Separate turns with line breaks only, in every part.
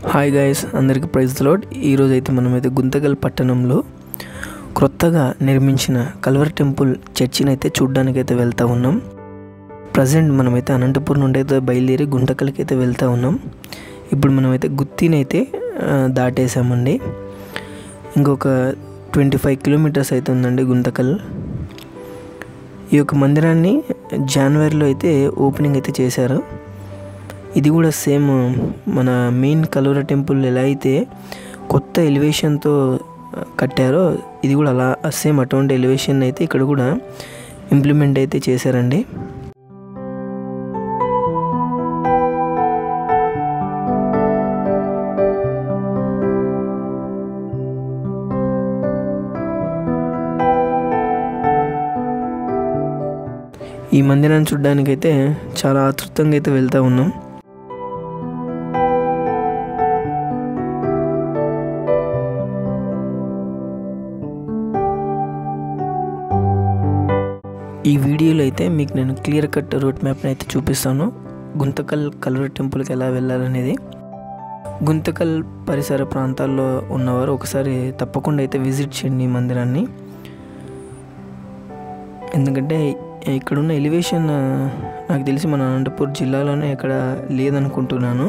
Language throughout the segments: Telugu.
హాయ్ గైస్, అందరికీ ప్రైజ్ ది లార్డ్. ఈరోజు అయితే మనమైతే గుంతకల్ పట్టణంలో క్రొత్తగా నిర్మించిన కల్వరి టెంపుల్ చర్చిని అయితే చూడ్డానికి అయితే వెళ్తూ ఉన్నాం. ప్రజెంట్ మనమైతే అనంతపురం నుండి అయితే బయలుదేరి గుంతకల్కి అయితే వెళ్తూ ఉన్నాం. ఇప్పుడు మనమైతే గుత్తిని అయితే దాటేసామండి. ఇంకొక 25 కిలోమీటర్స్ అయితే ఉందండి గుంతకల్. ఈ యొక్క మందిరాన్ని జనవరిలో అయితే ఓపెనింగ్ అయితే చేశారు. ఇది కూడా సేమ్ మన మెయిన్ కల్వరి టెంపుల్ ఎలా అయితే కొత్త ఎలివేషన్తో కట్టారో ఇది కూడా అలా సేమ్ అటువంటి ఎలివేషన్ అయితే ఇక్కడ కూడా ఇంప్లిమెంట్ అయితే చేశారండి. ఈ మందిరాన్ని చూడడానికైతే చాలా ఆతృతంగా అయితే వెళ్తూ ఉన్నాం. ఈ వీడియోలో అయితే మీకు నేను క్లియర్ కట్ రూట్ మ్యాప్ని అయితే చూపిస్తాను. గుంతకల్ కల్వరి టెంపుల్కి ఎలా వెళ్ళాలనేది. గుంతకల్ పరిసర ప్రాంతాల్లో ఉన్నవారు ఒకసారి తప్పకుండా అయితే విజిట్ చేయండి ఈ మందిరాన్ని. ఎందుకంటే ఇక్కడున్న ఎలివేషన్ నాకు తెలిసి మన అనంతపూర్ జిల్లాలోనే ఎక్కడ లేదనుకుంటున్నాను.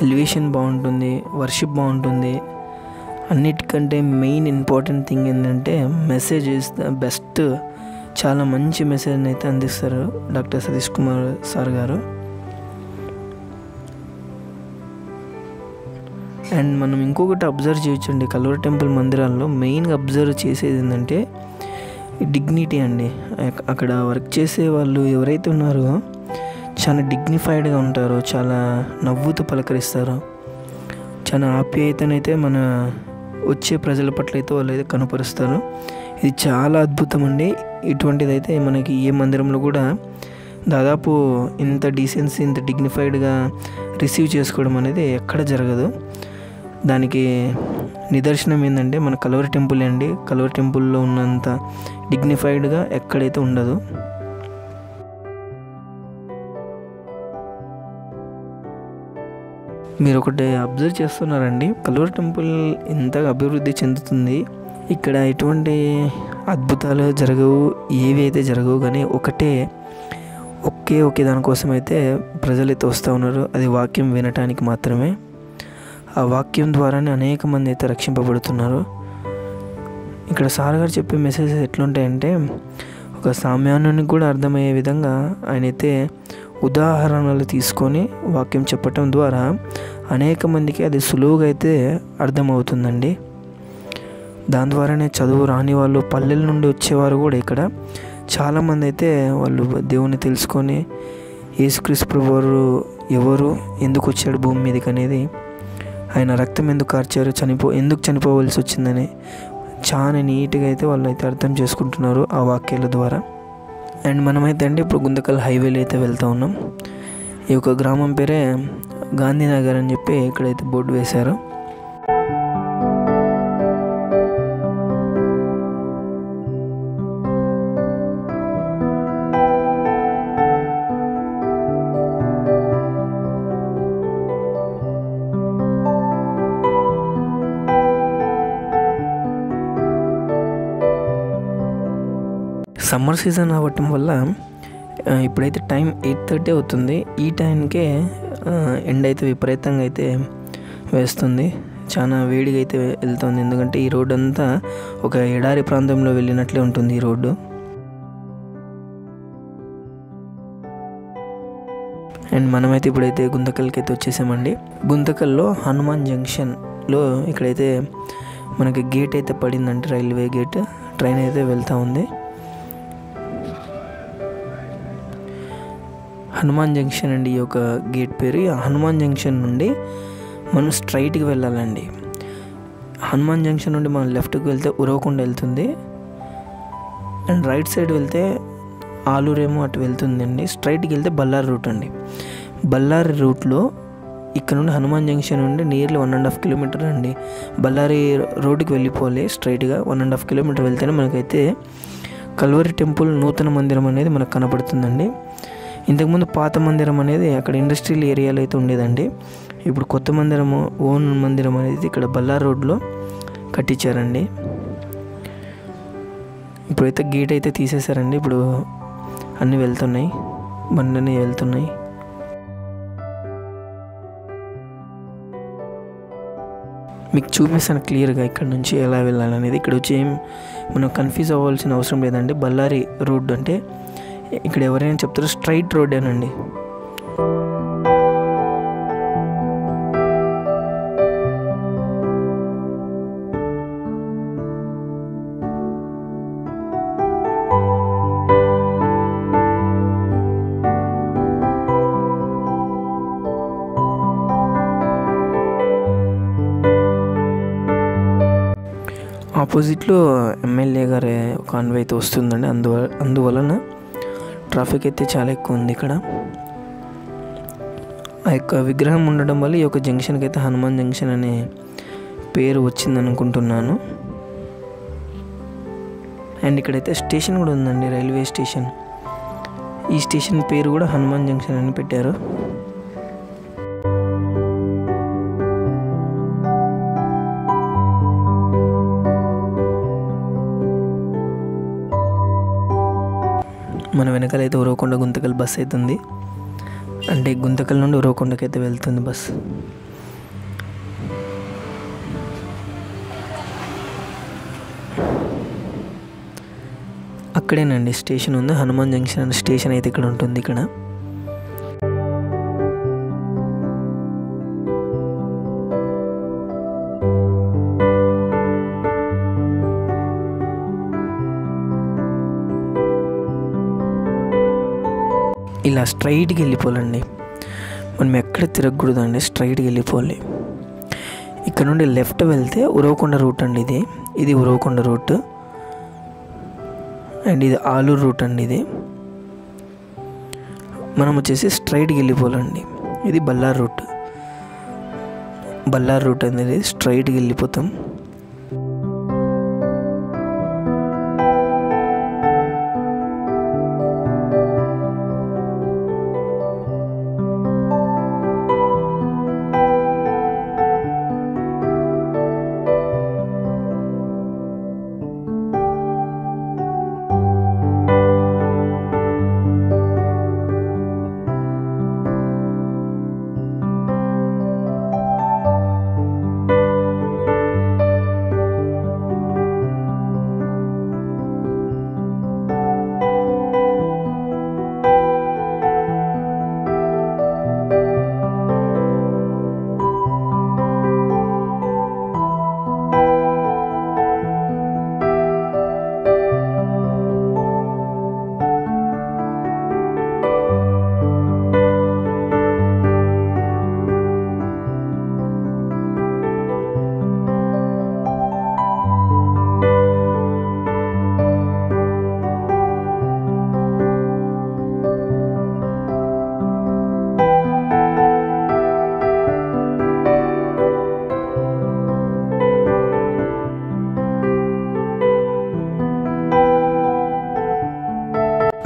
ఎలివేషన్ బాగుంటుంది, వర్షిప్ బాగుంటుంది. అన్నిటికంటే మెయిన్ ఇంపార్టెంట్ థింగ్ ఏంటంటే మెసేజ్ ఈజ్ ద బెస్ట్. చాలా మంచి మెసేజ్ని అయితే అందిస్తారు డాక్టర్ సతీష్ కుమార్ సార్ గారు. అండ్ మనం ఇంకొకటి అబ్జర్వ్ చేయొచ్చండి, కల్వరి టెంపుల్ మందిరాల్లో మెయిన్గా అబ్జర్వ్ చేసేది ఏంటంటే డిగ్నిటీ అండి. అక్కడ వర్క్ చేసే వాళ్ళు ఎవరైతే ఉన్నారో చాలా డిగ్నిఫైడ్గా ఉంటారో, చాలా నవ్వుతూ పలకరిస్తారు, చాలా ఆప్యాయతనైతే మన వచ్చే ప్రజల పట్ల అయితే వాళ్ళు అయితే కనపరుస్తారు. ఇది చాలా అద్భుతం అండి. ఇటువంటిది అయితే మనకి ఏ మందిరంలో కూడా దాదాపు ఇంత డీసెన్సీ, ఇంత డిగ్నిఫైడ్గా రిసీవ్ చేసుకోవడం అనేది ఎక్కడ జరగదు. దానికి నిదర్శనం ఏంటంటే మన కల్వరి టెంపుల్ అండి. కల్వరి టెంపుల్లో ఉన్నంత డిగ్నిఫైడ్గా ఎక్కడైతే ఉండదు. మీరు ఒకటి అబ్జర్వ్ చేస్తున్నారండి, కల్వరి టెంపుల్ ఇంతగా అభివృద్ధి చెందుతుంది, ఇక్కడ ఎటువంటి అద్భుతాలు జరగవు, ఏవి అయితే జరగవు. కానీ ఒకే దానికోసం అయితే ప్రజలైతే వస్తూ ఉన్నారు. అది వాక్యం వినటానికి మాత్రమే. ఆ వాక్యం ద్వారానే అనేక మంది అయితే రక్షింపబడుతున్నారు. ఇక్కడ సార్ గారు చెప్పే మెసేజెస్ ఎట్లుంటాయంటే ఒక సామాన్యునికి కూడా అర్థమయ్యే విధంగా ఆయనైతే ఉదాహరణలు తీసుకొని వాక్యం చెప్పటం ద్వారా అనేక మందికి అది సులువుగా అయితే అర్థమవుతుందండి. దాని ద్వారానే చదువు రాని వాళ్ళు, పల్లెల నుండి వచ్చేవారు కూడా ఇక్కడ చాలామంది అయితే వాళ్ళు దేవుని తెలుసుకొని యేసుక్రీస్తు ప్రభువారు ఎవరు, ఎందుకు వచ్చాడు భూమి మీదకి అనేది, ఆయన రక్తం ఎందుకు కార్చారు, ఎందుకు చనిపోవలసి వచ్చిందని చాలా నీట్గా అయితే వాళ్ళు అయితే అర్థం చేసుకుంటున్నారు ఆ వాక్యాల ద్వారా. అండ్ మనమైతే అండి ఇప్పుడు గుంతకల్ హైవేలో అయితే వెళ్తూ ఉన్నాం. ఈ యొక్క గ్రామం పేరే గాంధీనగర్ అని చెప్పి ఇక్కడైతే బోర్డు వేశారు. సమ్మర్ సీజన్ అవ్వటం వల్ల ఇప్పుడైతే టైం 8:30 అవుతుంది. ఈ టైంకే ఎండ అయితే విపరీతంగా అయితే వేస్తుంది, చాలా వేడిగా అయితే వెళ్తుంది. ఎందుకంటే ఈ రోడ్డు అంతా ఒక ఎడారి ప్రాంతంలో వెళ్ళినట్లే ఉంటుంది ఈ రోడ్డు. అండ్ మనమైతే ఇప్పుడైతే గుంతకల్కి అయితే వచ్చేసామండి. గుంతకల్లో హనుమాన్ జంక్షన్లో ఇక్కడైతే మనకి గేట్ అయితే పడిందంటే రైల్వే గేట్, ట్రైన్ అయితే వెళ్తూ ఉంది. హనుమాన్ జంక్షన్ అండి ఈ యొక్క గేట్ పేరు. హనుమాన్ జంక్షన్ నుండి మనం స్ట్రైట్కి వెళ్ళాలండి. హనుమాన్ జంక్షన్ నుండి మనం లెఫ్ట్కి వెళ్తే ఉరవకొండ వెళ్తుంది, అండ్ రైట్ సైడ్ వెళ్తే ఆలూరేమో అటు వెళ్తుందండి. స్ట్రైట్కి వెళ్తే బళ్ళారి రూట్ అండి. బళ్ళారి రూట్లో ఇక్కడ నుండి హనుమాన్ జంక్షన్ నుండి నియర్లీ 1.5 కిలోమీటర్ అండి. బళ్ళారి రోడ్డుకి వెళ్ళిపోవాలి స్ట్రైట్గా. 1.5 కిలోమీటర్ వెళ్తేనే మనకైతే కల్వరి టెంపుల్ నూతన మందిరం అనేది మనకు కనపడుతుందండి. ఇంతకుముందు పాత మందిరం అనేది అక్కడ ఇండస్ట్రియల్ ఏరియాలో అయితే ఉండేదండి. ఇప్పుడు కొత్త మందిరము, ఓన్ మందిరం అనేది ఇక్కడ బల్లార్ రోడ్లో కట్టించారండి. ఇప్పుడైతే గేట్ అయితే తీసేశారండి. ఇప్పుడు అన్నీ వెళ్తున్నాయి, బండ్లన్నీ వెళ్తున్నాయి. మీకు చూపిస్తాను క్లియర్గా ఇక్కడ నుంచి ఎలా వెళ్ళాలనేది. ఇక్కడ వచ్చి ఏం మనం కన్ఫ్యూజ్ అవ్వాల్సిన అవసరం లేదండి. బళ్ళారి రోడ్ అంటే ఇక్కడ ఎవరైనా చెప్తారు స్ట్రైట్ రోడ్డేనండి. ఆపోజిట్లో ఎమ్మెల్యే గారి కాన్వే అయితే వస్తుందండి. అందువలన ట్రాఫిక్ అయితే చాలా ఎక్కువ ఉంది ఇక్కడ. ఆ యొక్క విగ్రహం ఉండడం వల్ల ఈ యొక్క జంక్షన్కి అయితే హనుమాన్ జంక్షన్ అనే పేరు వచ్చింది అనుకుంటున్నాను. అండ్ ఇక్కడైతే స్టేషన్ కూడా ఉందండి, రైల్వే స్టేషన్. ఈ స్టేషన్ పేరు కూడా హనుమాన్ జంక్షన్ అని పెట్టారు. మన వెనకాల అయితే ఉరవకొండ గుంతకల్ బస్ అవుతుంది. అంటే గుంతకల్ నుండి ఉరవకొండకి అయితే వెళ్తుంది బస్. అక్కడేనండి స్టేషన్ ఉంది, హనుమాన్ జంక్షన్ అనే స్టేషన్ అయితే ఇక్కడ ఉంటుంది. ఇక్కడ ఇలా స్ట్రైట్కి వెళ్ళిపోవాలండి. మనం ఎక్కడ తిరగకూడదండి, స్ట్రైట్కి వెళ్ళిపోవాలి. ఇక్కడ నుండి లెఫ్ట్ వెళ్తే ఉరవకొండ రూట్ అండి. ఇది ఉరవకొండ రూట్ అండ్ ఇది ఆలూరు రూట్ అండి. ఇది మనం వచ్చేసి స్ట్రైట్కి వెళ్ళిపోవాలండి. ఇది బల్లార్ రూట్. బల్లార్ రూట్ అనేది స్ట్రైట్కి వెళ్ళిపోతాం.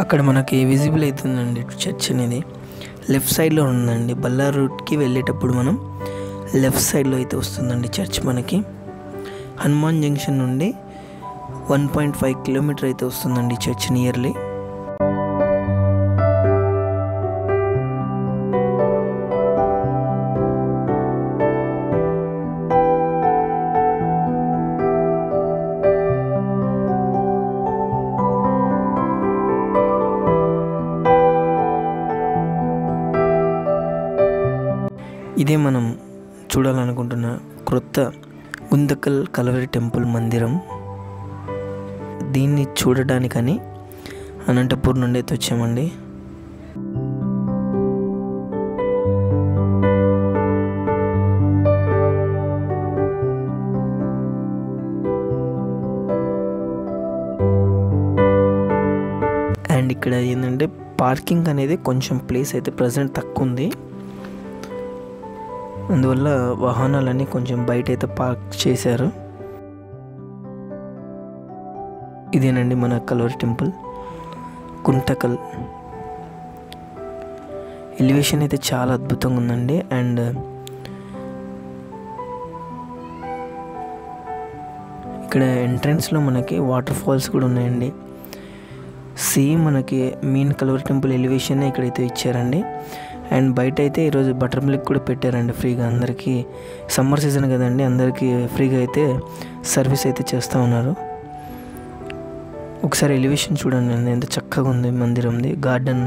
అక్కడ మనకి విజిబుల్ అవుతుందండి చర్చ్ అనేది. లెఫ్ట్ సైడ్లో ఉందండి. బల్లార్ రూట్కి వెళ్ళేటప్పుడు మనం లెఫ్ట్ సైడ్లో అయితే వస్తుందండి చర్చ్ మనకి. హనుమాన్ జంక్షన్ నుండి 1.5 కిలోమీటర్ అయితే వస్తుందండి చర్చ్ నియర్లీ. ఇదే మనం చూడాలనుకుంటున్న క్రొత్త గుంతకల్ కల్వరి టెంపుల్ మందిరం. దీన్ని చూడడానికని అనంతపూర్ నుండి అయితే వచ్చామండి. అండ్ ఇక్కడ ఏంటంటే పార్కింగ్ అనేది కొంచెం ప్లేస్ అయితే ప్రజెంట్ తక్కువ ఉంది. అందువల్ల వాహనాలన్నీ కొంచెం బయట అయితే పార్క్ చేశారు. ఇదేనండి మన కల్వరి టెంపుల్ గుంతకల్. ఎలివేషన్ అయితే చాలా అద్భుతంగా ఉందండి. అండ్ ఇక్కడ ఎంట్రన్స్లో మనకి వాటర్ ఫాల్స్ కూడా ఉన్నాయండి. సేమ్ మనకి మీన్ కల్వరి టెంపుల్ ఎలివేషన్ ఇక్కడైతే ఇచ్చారండి. అండ్ బయట అయితే ఈరోజు బటర్ మిల్క్ కూడా పెట్టారండి ఫ్రీగా. అందరికీ సమ్మర్ సీజన్ కదండి, అందరికీ ఫ్రీగా అయితే సర్వీస్ అయితే చేస్తూ ఉన్నారు. ఒకసారి ఎలివేషన్ చూడండి అండి, ఎంత చక్కగా ఉంది మందిరంది, గార్డెన్.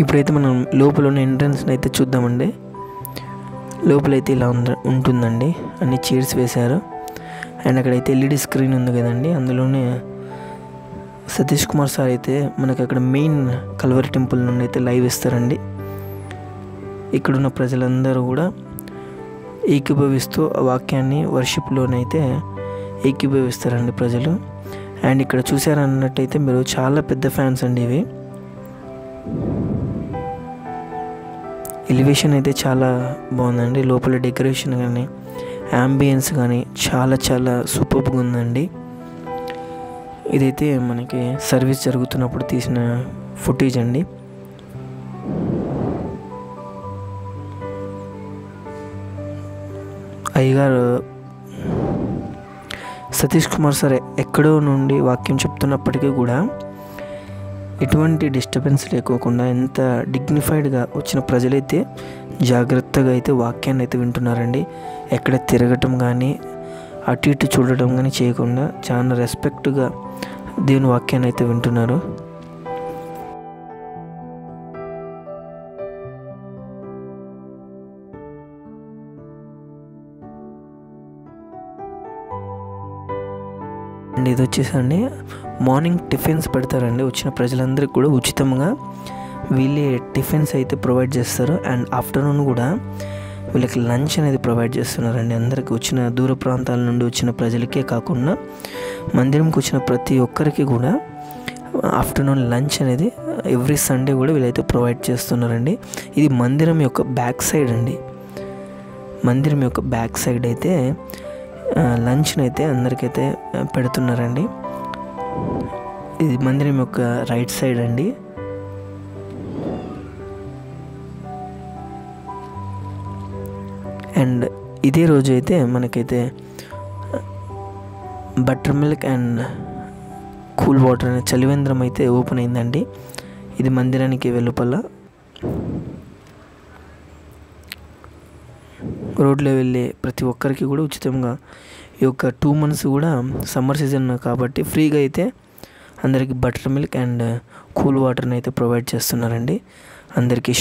ఇప్పుడైతే మనం లోపల ఉన్న ఎంట్రన్స్ని అయితే చూద్దామండి. లోపలైతే ఇలా ఉంటుందండి, అన్ని చైర్స్ వేశారు. అండ్ అక్కడైతే ఎల్ఈడి స్క్రీన్ ఉంది కదండి, అందులోనే సతీష్ కుమార్ సార్ అయితే మనకు అక్కడ మెయిన్ కల్వరి టెంపుల్ నుండి అయితే లైవ్ ఇస్తారండి. ఇక్కడున్న ప్రజలందరూ కూడా ఏకీభవిస్తూ ఆ వాక్యాన్ని వర్షిప్లోనైతే ఏకీభవిస్తారండి ప్రజలు. అండ్ ఇక్కడ చూసారన్నట్టయితే మీరు చాలా పెద్ద ఫ్యాన్స్ అండి ఇవి. ఎలివేషన్ అయితే చాలా బాగుందండి. లోపల డెకరేషన్ కానీ యాంబియన్స్ కానీ చాలా సూపర్గా ఉందండి. ఇదైతే మనకి సర్వీస్ జరుగుతున్నప్పుడు తీసిన ఫుటేజ్ అండి. అయ్యగారు సతీష్ కుమార్ సార్ ఎక్కడో నుండి వాక్యం చెప్తున్నప్పటికీ కూడా ఎటువంటి డిస్టర్బెన్స్ లేకోకుండా ఎంత డిగ్నిఫైడ్గా వచ్చిన ప్రజలైతే జాగ్రత్తగా అయితే వాక్యాన్ని అయితే వింటున్నారండి. ఎక్కడ తిరగటం కానీ అటు ఇటు చూడటం కానీ చేయకుండా చాలా రెస్పెక్ట్గా దేవుని వాక్యాన్ని అయితే వింటున్నారు. అండ్ ఇది వచ్చేసండి మార్నింగ్ టిఫిన్స్ పెడతారండి. వచ్చిన ప్రజలందరికీ కూడా ఉచితంగా వీళ్ళే టిఫిన్స్ అయితే ప్రొవైడ్ చేస్తారు. అండ్ ఆఫ్టర్నూన్ కూడా వీళ్ళకి లంచ్ అనేది ప్రొవైడ్ చేస్తున్నారండి. అందరికీ వచ్చిన దూర ప్రాంతాల నుండి వచ్చిన ప్రజలకే కాకుండా మందిరంకి వచ్చిన ప్రతి ఒక్కరికి కూడా ఆఫ్టర్నూన్ లంచ్ అనేది ఎవ్రీ సండే కూడా వీళ్ళైతే ప్రొవైడ్ చేస్తున్నారండి. ఇది మందిరం యొక్క బ్యాక్ సైడ్ అండి. మందిరం యొక్క బ్యాక్ సైడ్ అయితే లంచ్ని అయితే అందరికైతే పెడుతున్నారండి. ఇది మందిరం యొక్క రైట్ సైడ్ అండి. అండ్ ఇదే రోజు అయితే మనకైతే butter milk and cool water అనే చలివేంద్రం అయితే ఓపెన్ అయిందండి. ఇది మందిరానికి వెలుపల రోడ్లో వెళ్ళే ప్రతి ఒక్కరికి కూడా ఉచితంగా ఈ యొక్క 2 months కూడా సమ్మర్ సీజన్ కాబట్టి ఫ్రీగా అయితే అందరికీ బటర్ మిల్క్ అండ్ కూల్ వాటర్ని అయితే ప్రొవైడ్ చేస్తున్నారండి. అందరికీ